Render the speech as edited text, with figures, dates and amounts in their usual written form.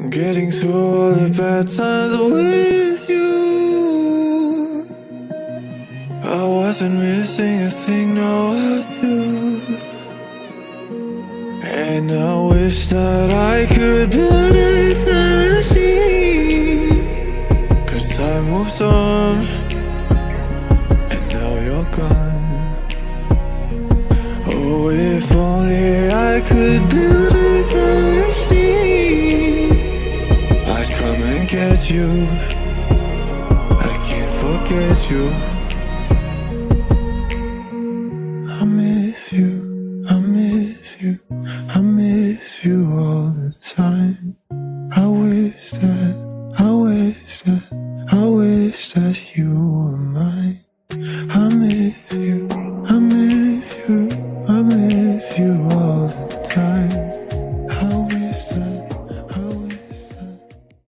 Getting through all the bad times with you. I wasn't missing a thing, now I do. And I wish that I could build a time machine, 'cause time moves on, and now you're gone. Oh, if only I could build a time machine, I'd come and get you. I can't forget you. I miss you, I miss you, I miss you all